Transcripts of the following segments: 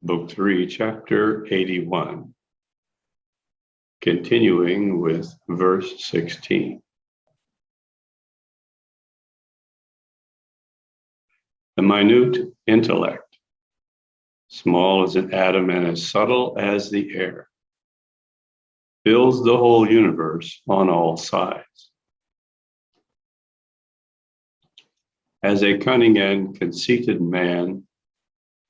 Book 3, Chapter 81, continuing with verse 16. The minute intellect, small as an atom and as subtle as the air, fills the whole universe on all sides. As a cunning and conceited man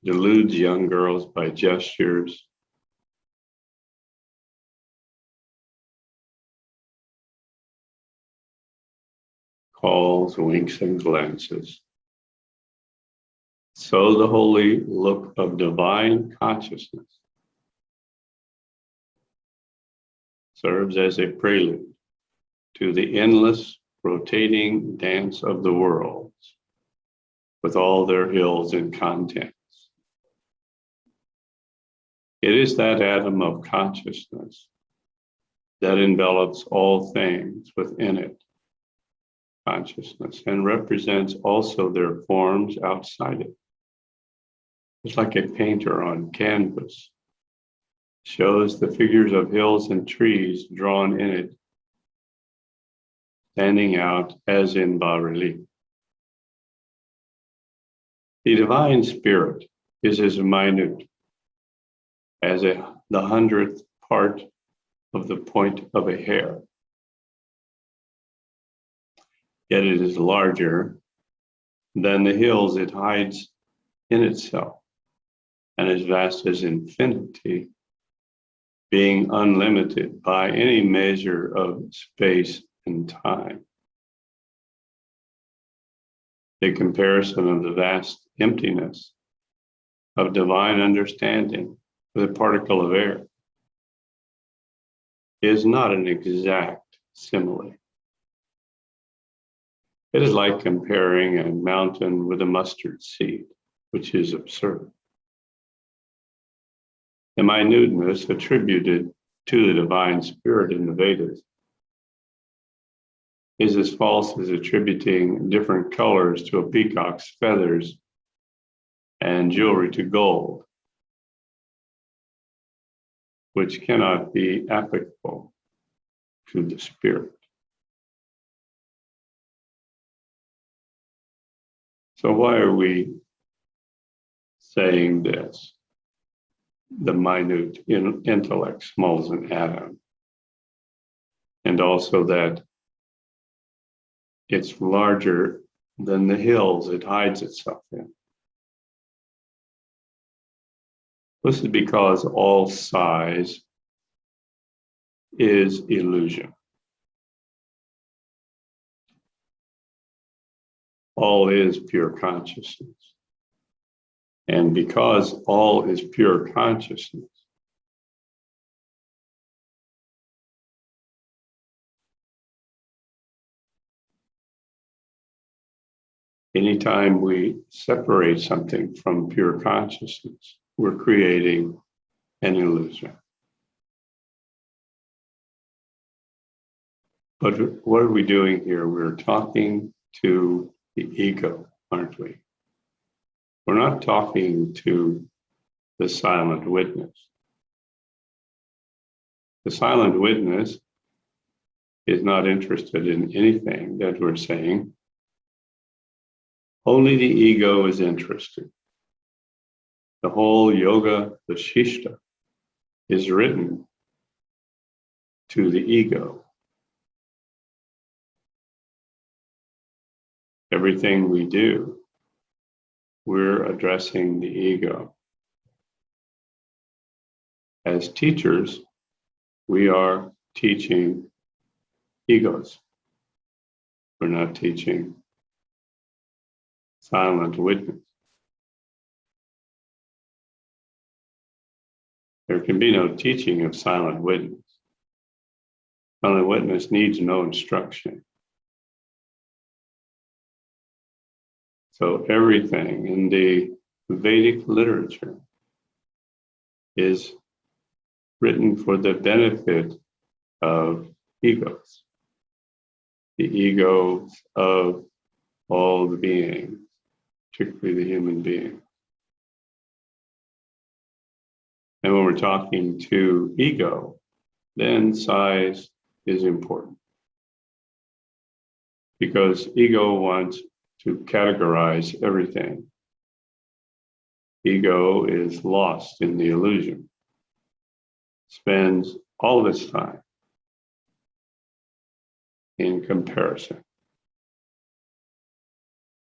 deludes young girls by gestures, calls, winks, and glances, so the holy look of divine consciousness serves as a prelude to the endless rotating dance of the worlds with all their hills and contents. It is that atom of consciousness that envelops all things within it, consciousness, and represents also their forms outside it. It's like a painter on canvas shows the figures of hills and trees drawn in it, standing out as in bas-relief. The divine spirit is as minute as the 100th part of the point of a hair. Yet it is larger than the hills it hides in itself, and as vast as infinity, being unlimited by any measure of space and time. The comparison of the vast emptiness of divine understanding with a particle of air is not an exact simile. It is like comparing a mountain with a mustard seed, which is absurd. The minuteness attributed to the divine spirit in the Vedas is as false as attributing different colors to a peacock's feathers and jewelry to gold, which cannot be applicable to the spirit. So why are we saying this? The minute intellect, small as an atom, and also that it's larger than the hills it hides itself in. This is because all size is illusion. All is pure consciousness. And because all is pure consciousness, anytime we separate something from pure consciousness, we're creating an illusion. But what are we doing here? We're talking to the ego, aren't we? We're not talking to the silent witness. The silent witness is not interested in anything that we're saying. Only the ego is interested. The whole yoga, the shishta, is written to the ego. Everything we do, we're addressing the ego. As teachers, we are teaching egos. We're not teaching silent witness. There can be no teaching of silent witness. Silent witness needs no instruction. So everything in the Vedic literature is written for the benefit of egos, the egos of all the beings, particularly the human being. And when we're talking to ego, then size is important. Because ego wants to categorize everything. Ego is lost in the illusion, spends all of its time in comparison,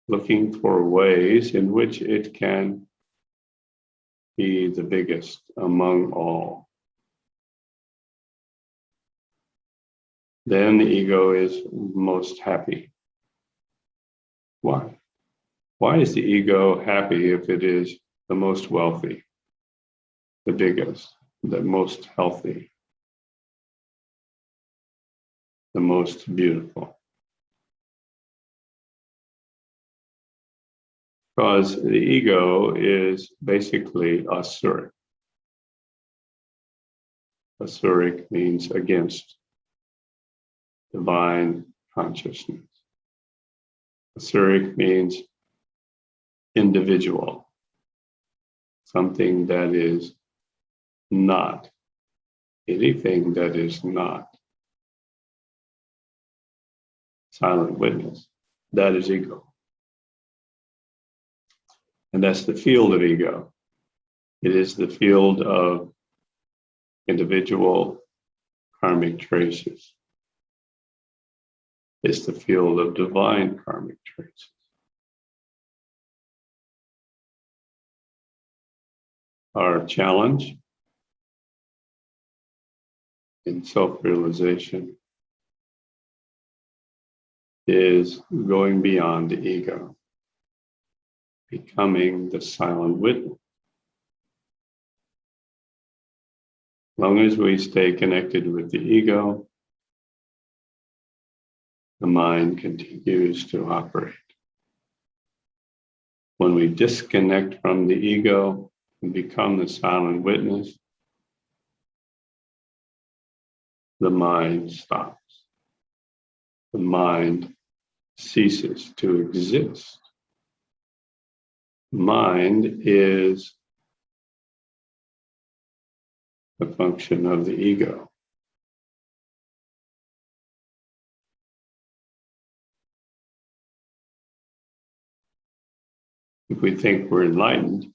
looking for ways in which it can be the biggest among all. Then the ego is most happy. Why? Why is the ego happy if it is the most wealthy, the biggest, the most healthy, the most beautiful? Because the ego is basically asuric. Asuric means against divine consciousness. Asuric means individual, something that is not, anything that is not silent witness, that is ego. And that's the field of ego. It is the field of individual karmic traces. It's the field of divine karmic traces. Our challenge in self-realization is going beyond the ego, becoming the silent witness. As long as we stay connected with the ego, the mind continues to operate. When we disconnect from the ego and become the silent witness, the mind stops. The mind ceases to exist. Mind is a function of the ego. If we think we're enlightened,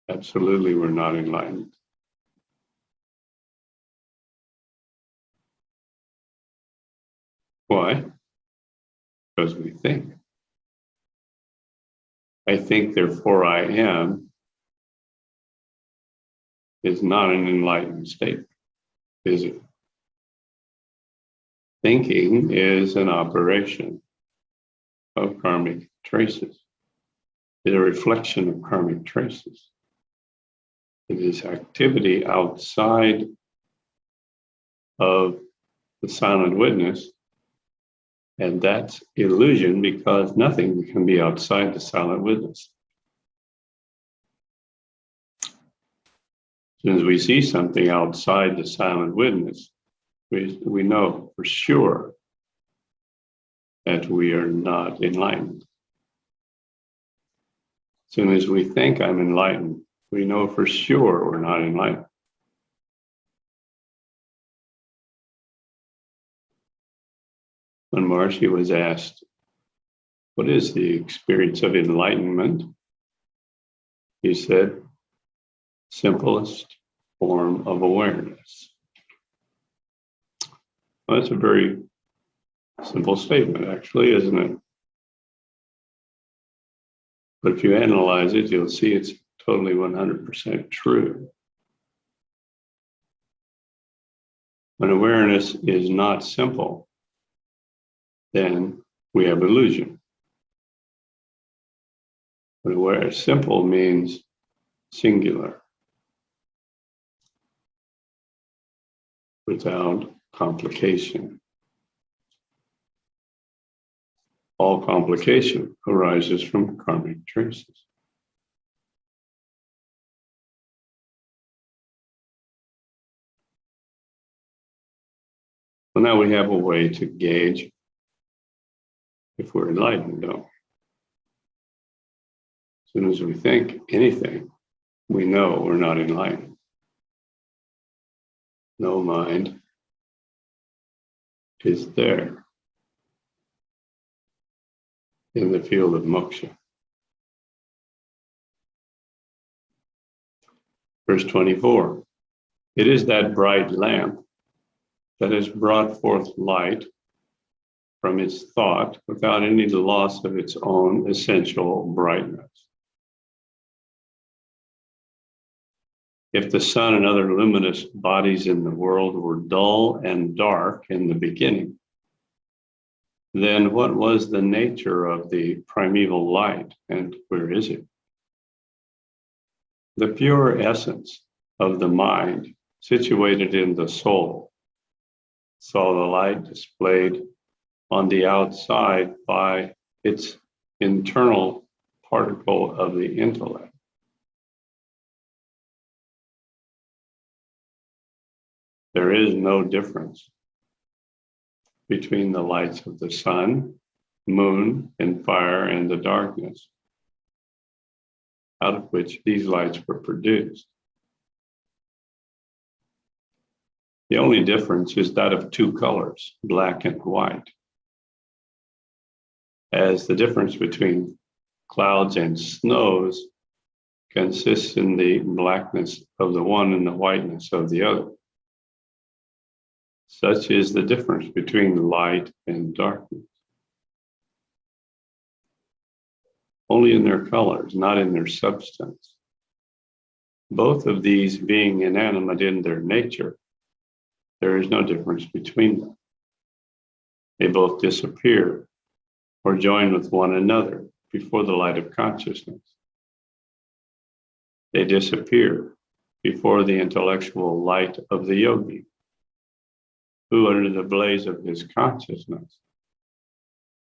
absolutely we're not enlightened. Why? Because we think. I think, therefore I am, is not an enlightened state, is it? Thinking is an operation of karmic traces. It's a reflection of karmic traces. It is activity outside of the silent witness, and that's illusion because nothing can be outside the silent witness. As soon as we see something outside the silent witness, we know for sure that we are not enlightened. As soon as we think I'm enlightened, we know for sure we're not enlightened. When Maharishi was asked, what is the experience of enlightenment? He said, simplest form of awareness. Well, that's a very simple statement, actually, isn't it? But if you analyze it, you'll see it's totally 100% true. When awareness is not simple, then we have illusion. But awareness simple means singular, without complication. All complication arises from karmic traces. Well, now we have a way to gauge if we're enlightened, don't we? As soon as we think anything, we know we're not enlightened. No mind is there in the field of moksha. Verse 24, it is that bright lamp that has brought forth light from its thought without any loss of its own essential brightness. If the sun and other luminous bodies in the world were dull and dark in the beginning, then what was the nature of the primeval light, and where is it? The pure essence of the mind, situated in the soul, saw the light displayed on the outside by its internal particle of the intellect. There is no difference between the lights of the sun, moon, and fire and the darkness out of which these lights were produced. The only difference is that of two colors, black and white. As the difference between clouds and snows consists in the blackness of the one and the whiteness of the other. Such is the difference between light and darkness. Only in their colors, not in their substance. Both of these being inanimate in their nature, there is no difference between them. They both disappear or join with one another before the light of consciousness. They disappear before the intellectual light of the yogi, who under the blaze of his consciousness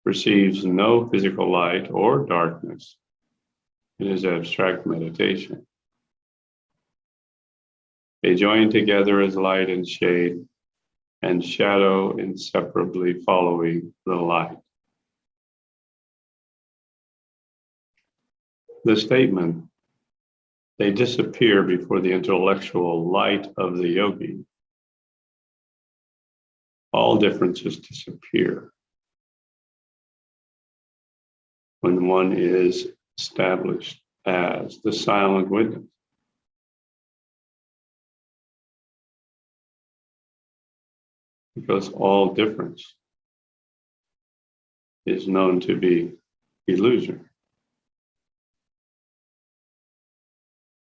perceives no physical light or darkness in his abstract meditation. They join together as light and shade, and shadow inseparably following the light. The statement, they disappear before the intellectual light of the yogi, all differences disappear when one is established as the silent witness. Because all difference is known to be illusion.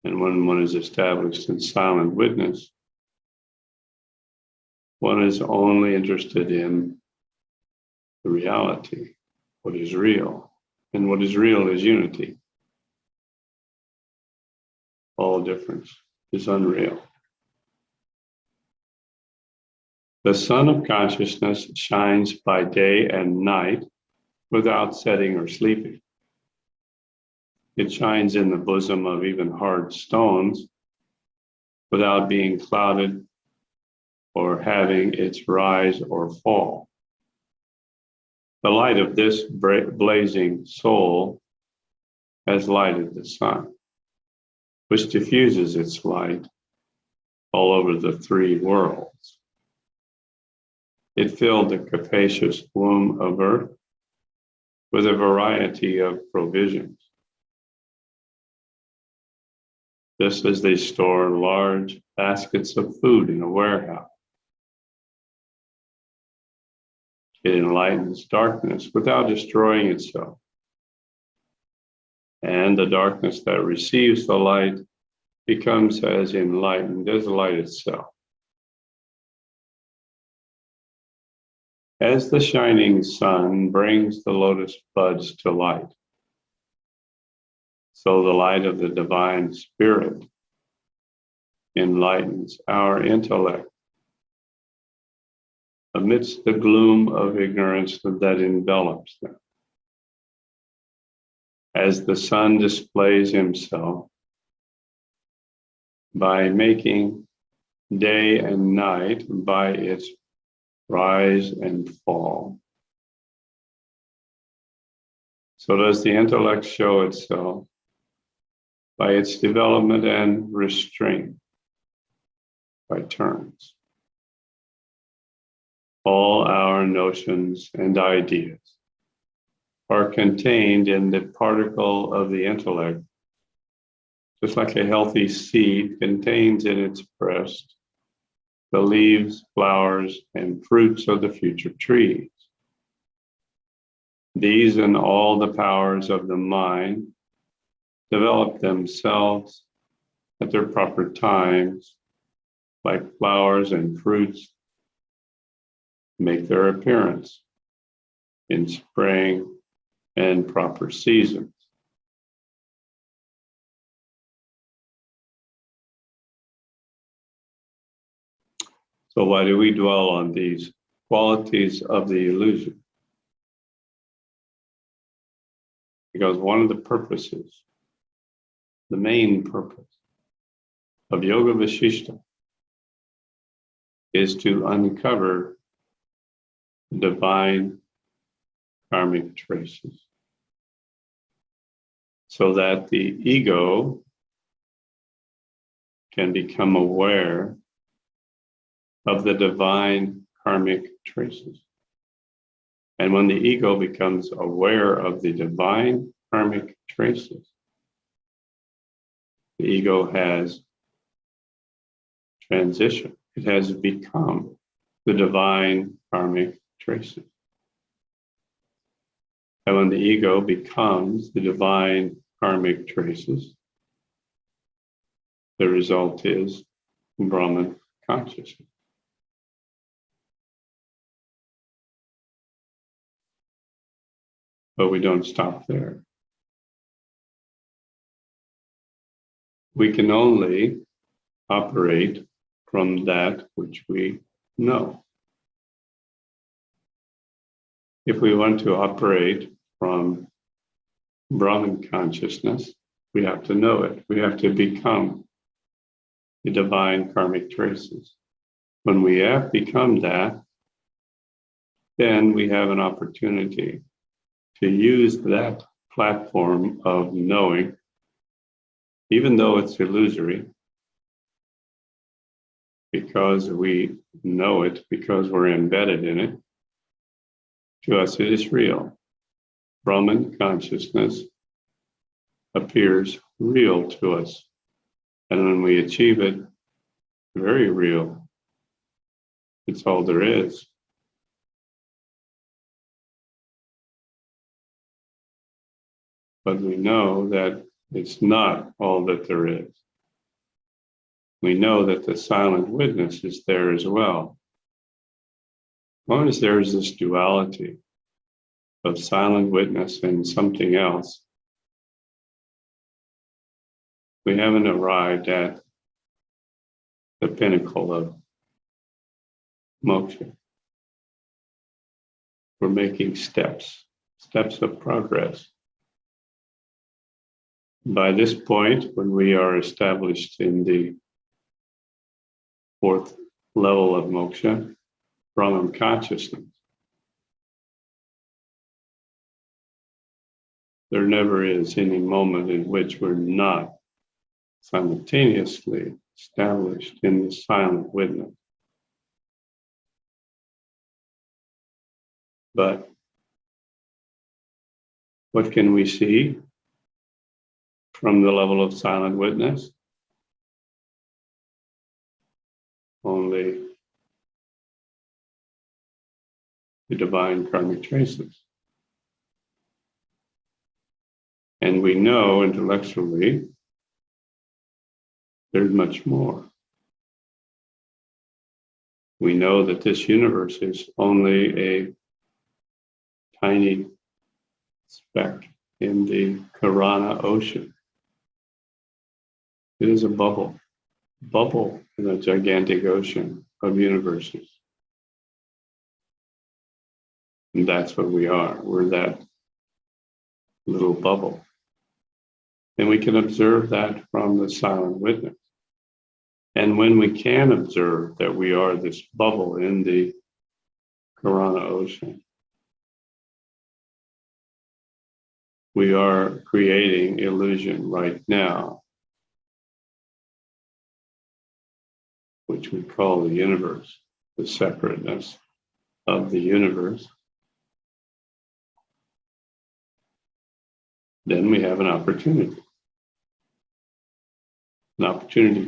And when one is established in silent witness, one is only interested in the reality, what is real. And what is real is unity. All difference is unreal. The sun of consciousness shines by day and night without setting or sleeping. It shines in the bosom of even hard stones without being clouded or having its rise or fall. The light of this blazing soul has lighted the sun, which diffuses its light all over the three worlds. It filled the capacious womb of earth with a variety of provisions, just as they store large baskets of food in a warehouse. It enlightens darkness without destroying itself. And the darkness that receives the light becomes as enlightened as light itself. As the shining sun brings the lotus buds to light, so the light of the divine spirit enlightens our intellect amidst the gloom of ignorance that envelops them. As the sun displays himself by making day and night by its rise and fall, so does the intellect show itself by its development and restraint by turns. All our notions and ideas are contained in the particle of the intellect, just like a healthy seed contains in its breast the leaves, flowers, and fruits of the future trees. These and all the powers of the mind develop themselves at their proper times, like flowers and fruits make their appearance in spring and proper seasons. So why do we dwell on these qualities of the illusion? Because one of the purposes, the main purpose of Yoga Vashishta is to uncover divine karmic traces so that the ego can become aware of the divine karmic traces. And when the ego becomes aware of the divine karmic traces, the ego has transitioned. It has become the divine karmic traces. And when the ego becomes the divine karmic traces, the result is Brahman consciousness. But we don't stop there. We can only operate from that which we know. If we want to operate from Brahman consciousness, we have to know it. We have to become the divine karmic traces. When we have become that, then we have an opportunity to use that platform of knowing, even though it's illusory, because we know it, because we're embedded in it. To us, it is real. Brahman consciousness appears real to us. And when we achieve it, very real. It's all there is. But we know that it's not all that there is. We know that the silent witness is there as well. As long as there is this duality of silent witness and something else, we haven't arrived at the pinnacle of moksha. We're making steps of progress. By this point, when we are established in the fourth level of moksha, Brahman consciousness, there never is any moment in which we're not simultaneously established in the silent witness. But what can we see from the level of silent witness? Only the divine karmic traces. And we know intellectually there's much more. We know that this universe is only a tiny speck in the Karana ocean. It is a bubble in a gigantic ocean of universes. And that's what we are. We're that little bubble. And we can observe that from the silent witness. And when we can observe that we are this bubble in the Karana ocean, we are creating illusion right now which we call the universe, the separateness of the universe, then we have an opportunity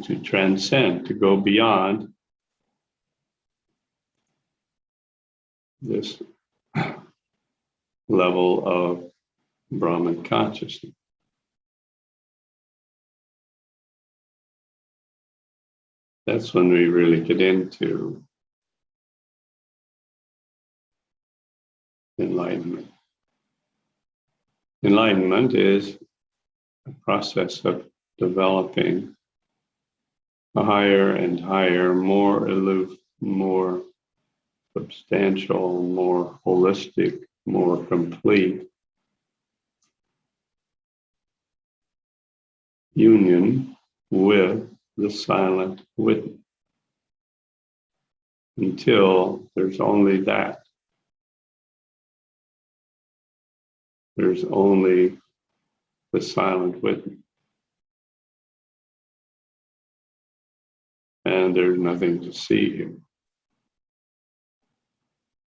to transcend, to go beyond this level of Brahman consciousness. That's when we really get into enlightenment. Enlightenment is a process of developing a higher and higher, more aloof, more substantial, more holistic, more complete union with the silent witness, until there's only that. There's only the silent witness. And there's nothing to see here.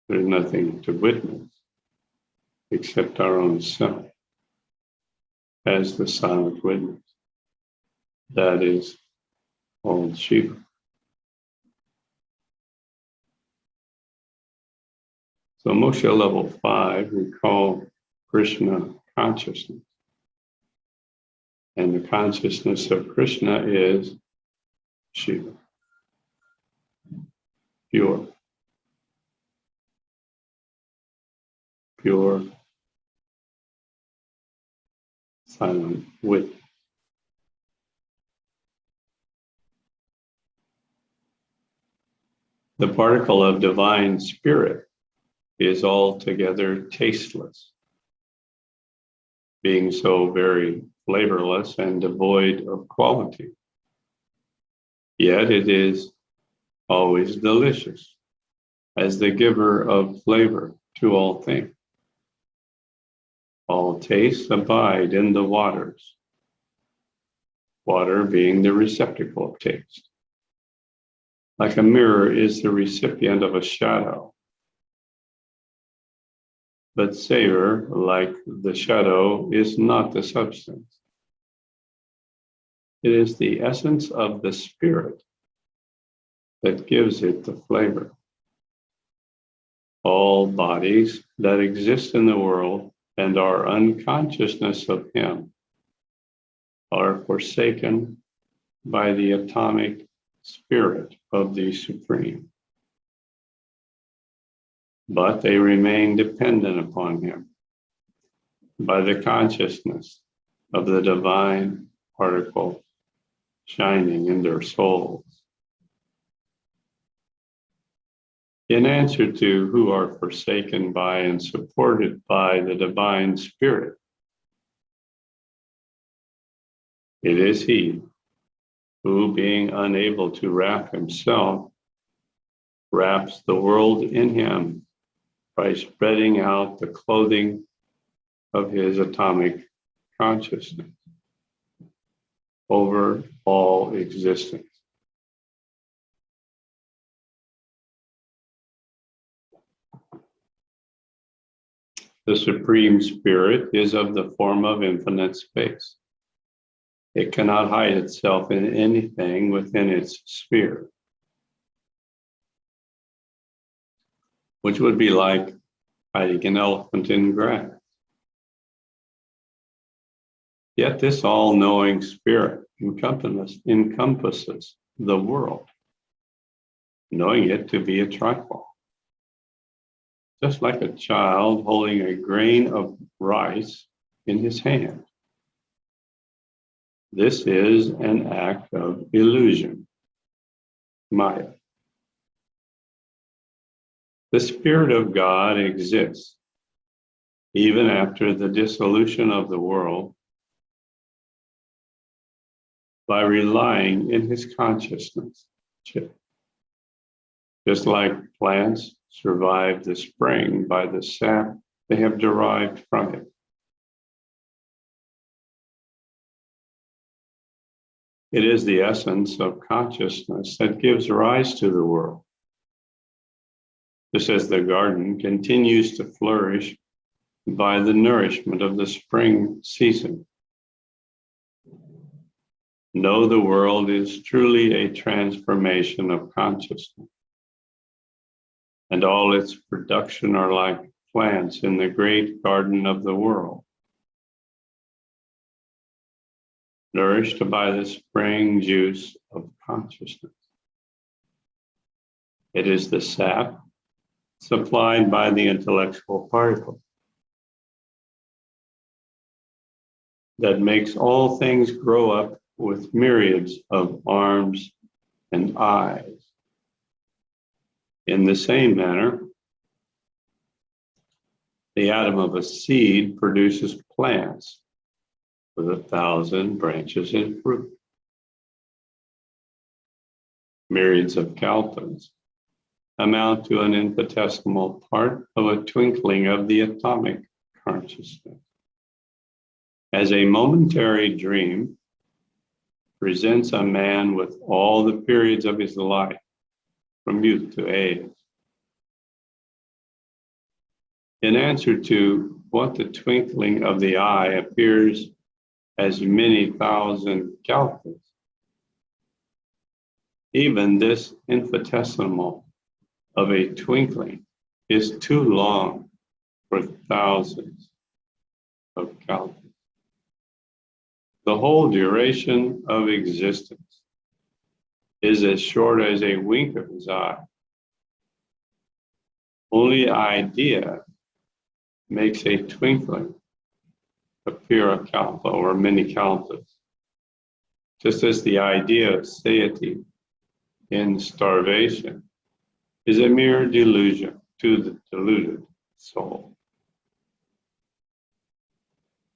There's nothing to witness except our own self as the silent witness. That is called Shiva. So Moksha level 5 we call Krishna consciousness. And the consciousness of Krishna is Shiva. Pure. Pure, silent witness. The particle of divine spirit is altogether tasteless, being so very flavorless and devoid of quality. Yet it is always delicious as the giver of flavor to all things. All tastes abide in the waters, water being the receptacle of taste. Like a mirror is the recipient of a shadow, but savor, like the shadow, is not the substance. It is the essence of the spirit that gives it the flavor. All bodies that exist in the world and are unconsciousness of Him are forsaken by the atomic spirit of the Supreme. But they remain dependent upon Him by the consciousness of the divine particle shining in their souls. In answer to who are forsaken by and supported by the divine spirit, it is He who, being unable to wrap Himself, wraps the world in Him by spreading out the clothing of His atomic consciousness over all existence. The Supreme Spirit is of the form of infinite space. It cannot hide itself in anything within its sphere, which would be like hiding an elephant in grass. Yet this all-knowing spirit encompasses the world, knowing it to be a trifle. Just like a child holding a grain of rice in his hand. This is an act of illusion, Maya. The Spirit of God exists even after the dissolution of the world by relying in His consciousness. Just like plants survive the spring by the sap they have derived from it. It is the essence of consciousness that gives rise to the world. Just as the garden continues to flourish by the nourishment of the spring season. No, the world is truly a transformation of consciousness, and all its production are like plants in the great garden of the world, nourished by the spring juice of consciousness. It is the sap supplied by the intellectual particle that makes all things grow up with myriads of arms and eyes. In the same manner, the atom of a seed produces plants with 1,000 branches and fruit. Myriads of kalpas amount to an infinitesimal part of a twinkling of the atomic consciousness. As a momentary dream presents a man with all the periods of his life, from youth to age. In answer to what the twinkling of the eye appears as many thousand kalpas, even this infinitesimal of a twinkling is too long for thousands of kalpas. The whole duration of existence is as short as a wink of his eye. Only idea makes a twinkling appear a kalpa or many kalpas, just as the idea of satiety in starvation is a mere delusion to the deluded soul.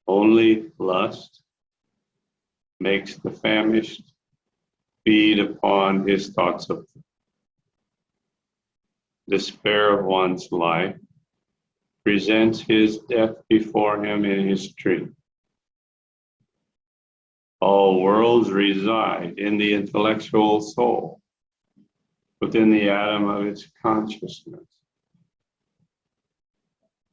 Only lust makes the famished feed upon his thoughts of despair of one's life, presents his death before him in his dream. All worlds reside in the intellectual soul, within the atom of its consciousness.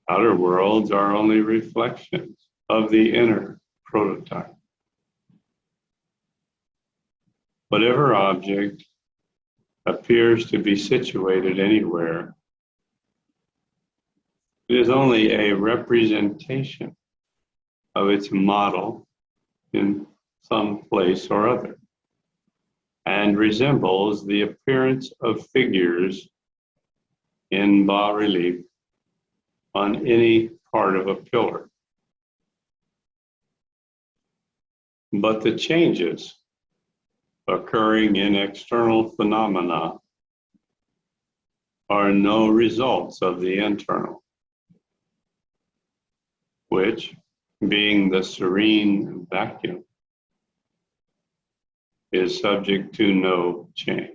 Outer worlds are only reflections of the inner prototype. Whatever object appears to be situated anywhere, it is only a representation of its model in some place or other, and resembles the appearance of figures in bas-relief on any part of a pillar. But the changes occurring in external phenomena are no results of the internal, which, being the serene vacuum, is subject to no change.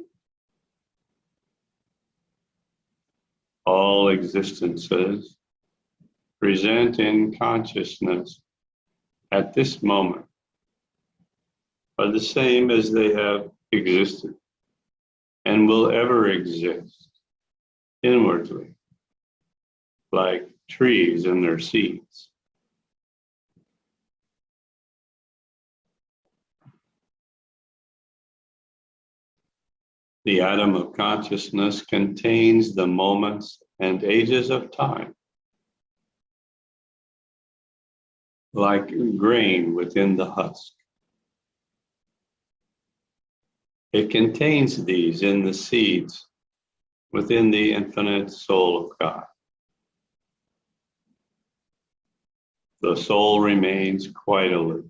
All existences present in consciousness at this moment are the same as they have existed and will ever exist inwardly, like trees and their seeds. The atom of consciousness contains the moments and ages of time, like grain within the husk. It contains these in the seeds within the infinite soul of God. The soul remains quite aloof,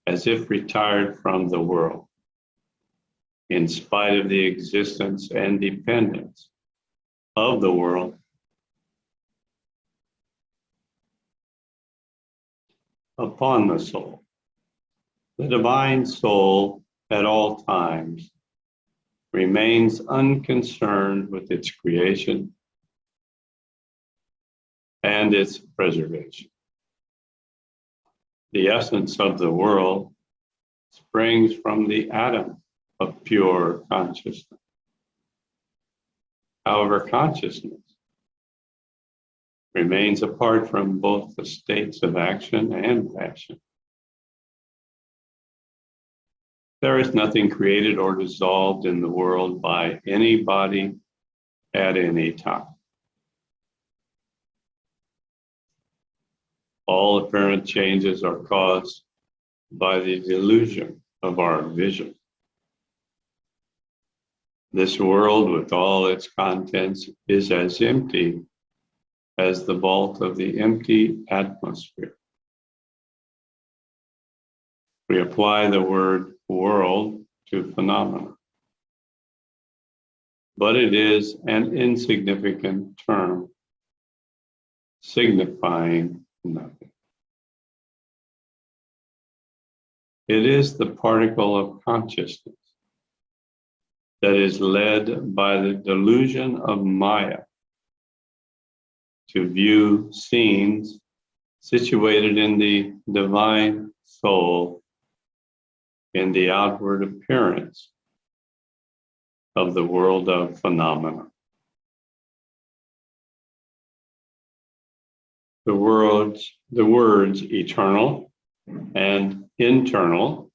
as if retired from the world, in spite of the existence and dependence of the world. Upon the soul. The divine soul at all times remains unconcerned with its creation and its preservation. The essence of the world springs from the atom of pure consciousness. However, consciousness remains apart from both the states of action and passion. There is nothing created or dissolved in the world by anybody at any time. All apparent changes are caused by the delusion of our vision. This world with all its contents is as empty as the vault of the empty atmosphere. We apply the word world to phenomena, but it is an insignificant term signifying nothing. It is the particle of consciousness that is led by the delusion of Maya to view scenes situated in the divine soul in the outward appearance of the world of phenomena. The words eternal and internal,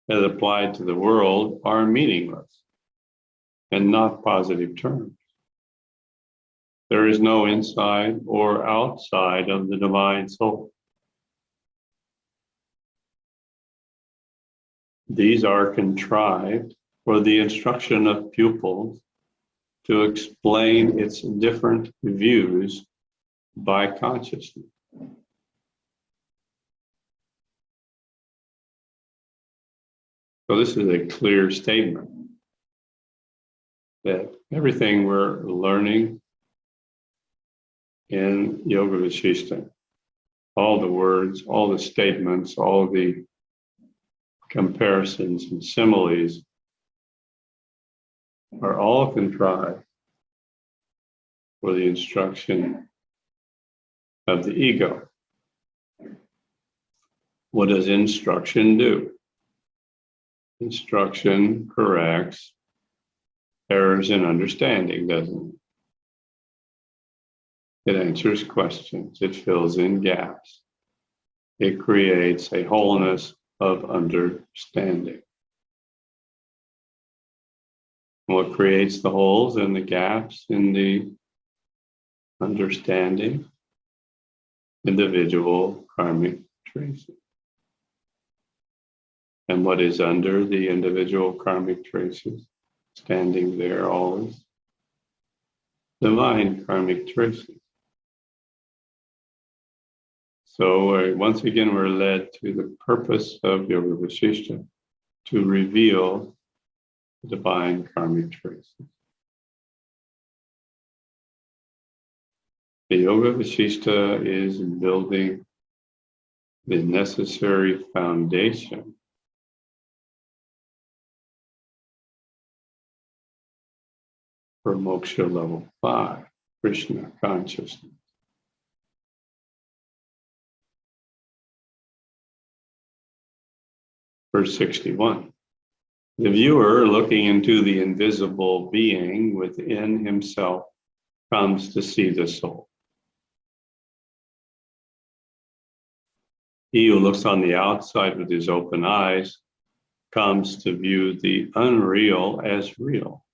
as applied to the world, are meaningless and not positive terms. There is no inside or outside of the divine soul. These are contrived for the instruction of pupils to explain its different views by consciousness. So this is a clear statement that everything we're learning in Yoga Vasishtha, all the words, all the statements, all the comparisons and similes are all contrived for the instruction of the ego. What does instruction do? Instruction corrects errors in understanding, doesn't it? It answers questions. It fills in gaps. It creates a wholeness of understanding. What creates the holes and the gaps in the understanding? Individual karmic traces. And what is under the individual karmic traces? Standing there always? Divine karmic traces. So once again, we're led to the purpose of Yoga Vasishtha to reveal the divine karmic traces. The Yoga Vasishtha is building the necessary foundation for moksha level 5, Krishna consciousness. Verse 61. The viewer, looking into the invisible being within himself, comes to see the soul. He who looks on the outside with his open eyes comes to view the unreal as real.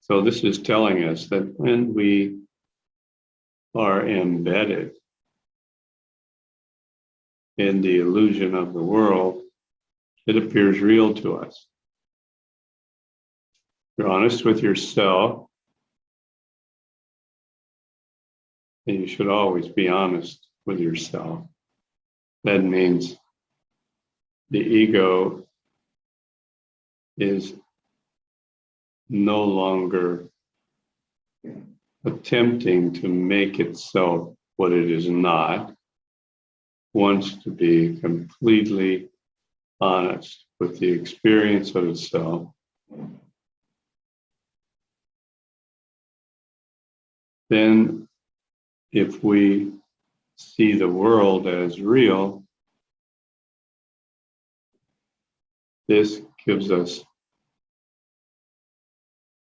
So this is telling us that when we are embedded in the illusion of the world, it appears real to us. You're honest with yourself, and you should always be honest with yourself. That means the ego is no longer attempting to make itself what it is not, wants to be completely honest with the experience of itself. Then, if we see the world as real, this gives us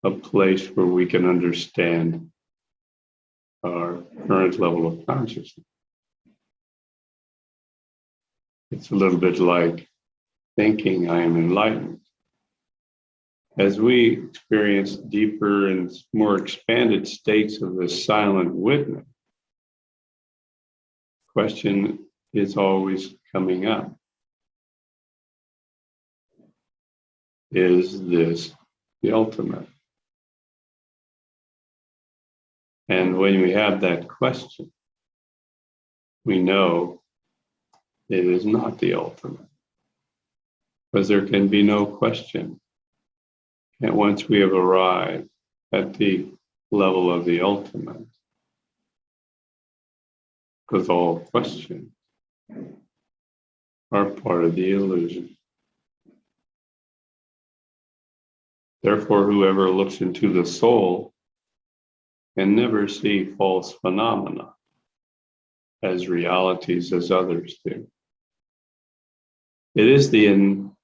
a place where we can understand our current level of consciousness. It's a little bit like thinking I am enlightened. As we experience deeper and more expanded states of this silent witness, question is always coming up. Is this the ultimate? And when we have that question, we know it is not the ultimate, because there can be no question. And once we have arrived at the level of the ultimate, because all questions are part of the illusion. Therefore, whoever looks into the soul can never see false phenomena as realities as others do. It is the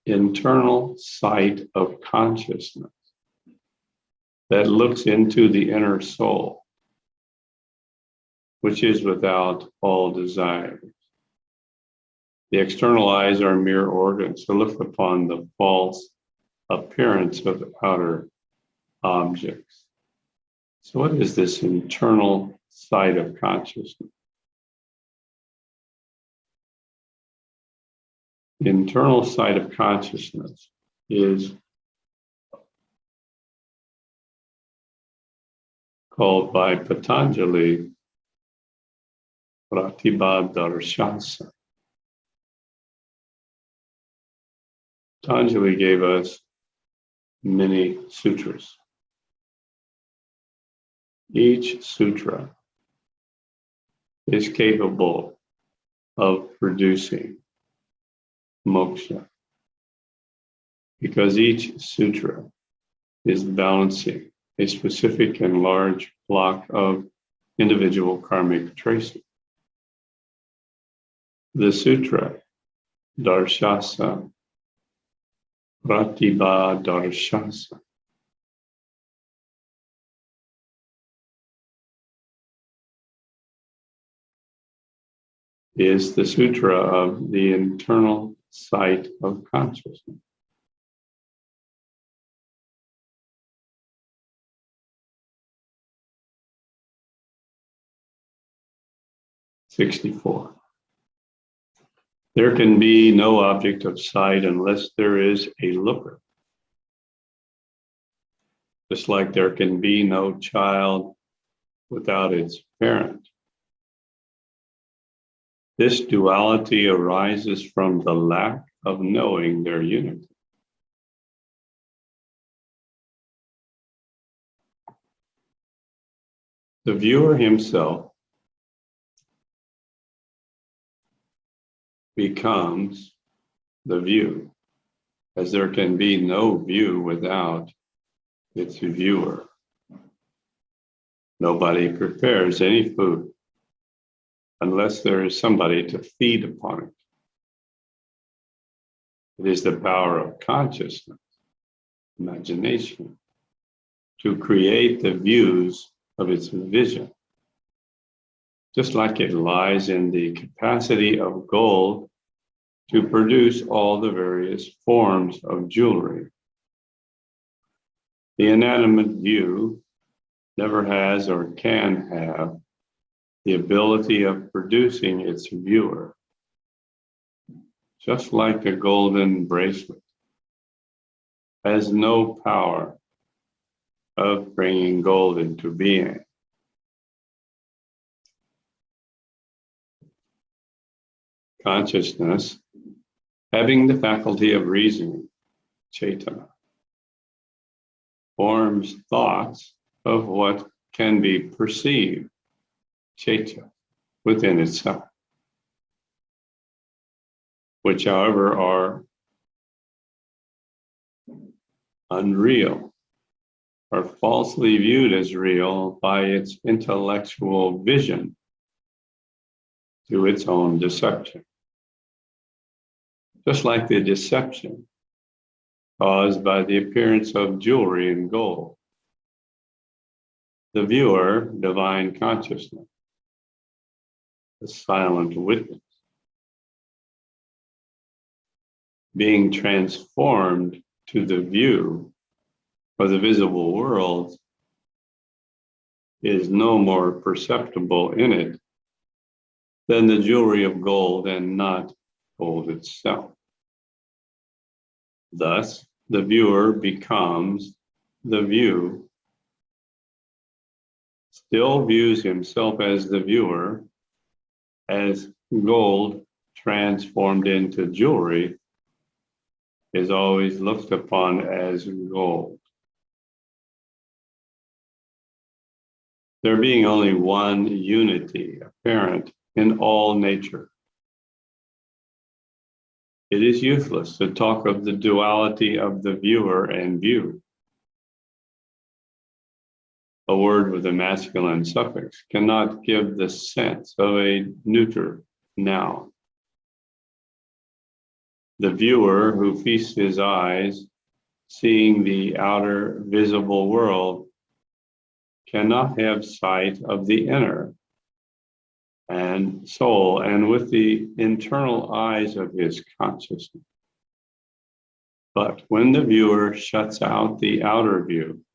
internal sight of consciousness that looks into the inner soul, which is without all desires. The external eyes are mere organs to look upon the false appearance of outer objects. So what is this internal sight of consciousness? The internal sight of consciousness is called by Patanjali Pratibha Darshasa. Patanjali gave us many sutras. Each sutra is capable of producing moksha, because each sutra is balancing a specific and large block of individual karmic traces. The sutra, Darshasa, Pratibha Darshasa, is the sutra of the internal sight of consciousness. '64. There can be no object of sight unless there is a looker. Just like there can be no child without its parent. This duality arises from the lack of knowing their unity. The viewer himself becomes the view, as there can be no view without its viewer. Nobody prepares any food unless there is somebody to feed upon it. It is the power of consciousness, imagination, to create the views of its vision. Just like it lies in the capacity of gold to produce all the various forms of jewelry. The inanimate view never has or can have the ability of producing its viewer. Just like a golden bracelet has no power of bringing gold into being. Consciousness, having the faculty of reasoning, chaitana, forms thoughts of what can be perceived, chaitya, within itself, which however are unreal, are falsely viewed as real by its intellectual vision. to its own deception. Just like the deception caused by the appearance of jewelry and gold. The viewer, divine consciousness, the silent witness, being transformed to the view of the visible world, is no more perceptible in it than the jewelry of gold and not gold itself. Thus, the viewer becomes the view, still views himself as the viewer, as gold transformed into jewelry is always looked upon as gold. There being only one unity apparent in all nature, it is useless to talk of the duality of the viewer and view. A word with a masculine suffix cannot give the sense of a neuter noun. The viewer who feasts his eyes, seeing the outer visible world, cannot have sight of the inner and soul, and with the internal eyes of his consciousness. But when the viewer shuts out the outer view,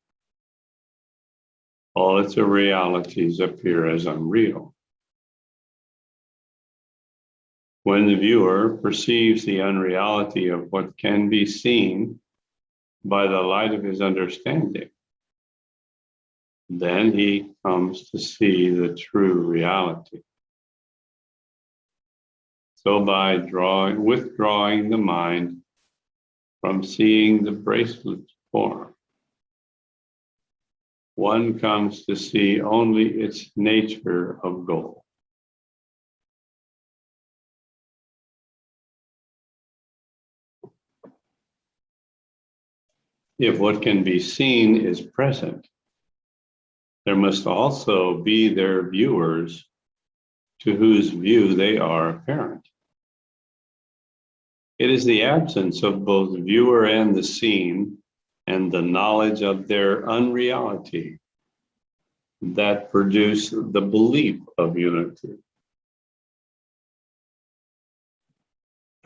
all its realities appear as unreal. When the viewer perceives the unreality of what can be seen by the light of his understanding, then he comes to see the true reality. So by withdrawing the mind from seeing the bracelet form, one comes to see only its nature of gold. If what can be seen is present, there must also be their viewers to whose view they are apparent. It is the absence of both the viewer and the seen, and the knowledge of their unreality, that produce the belief of unity.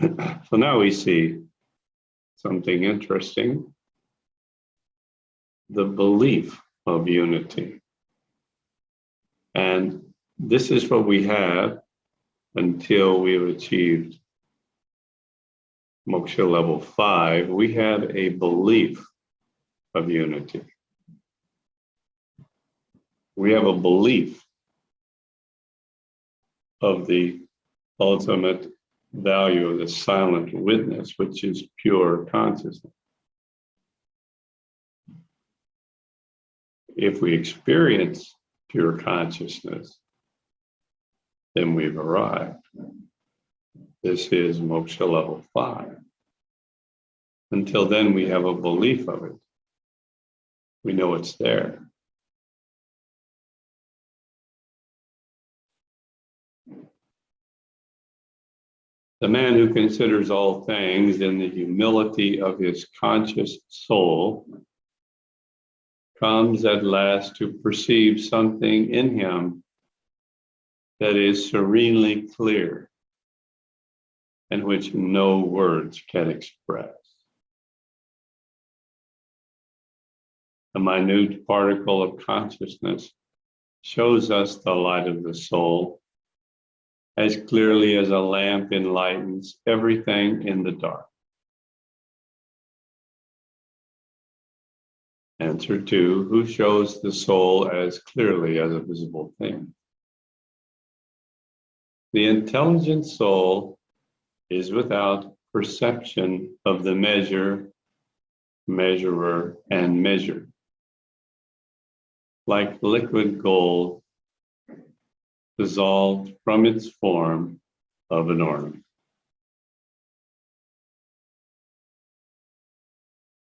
So now we see something interesting: the belief of unity. And this is what we have until we've achieved moksha level 5. We have a belief of unity. We have a belief of the ultimate value of the silent witness, which is pure consciousness. If we experience pure consciousness, then we've arrived. This is moksha level 5. Until then, we have a belief of it. We know it's there. The man who considers all things in the humility of his conscious soul comes at last to perceive something in him that is serenely clear and which no words can express. A minute particle of consciousness shows us the light of the soul as clearly as a lamp enlightens everything in the dark. Answer 2, who shows the soul as clearly as a visible thing? The intelligent soul is without perception of the measure, measurer, and measured. Like liquid gold dissolved from its form of an ornament.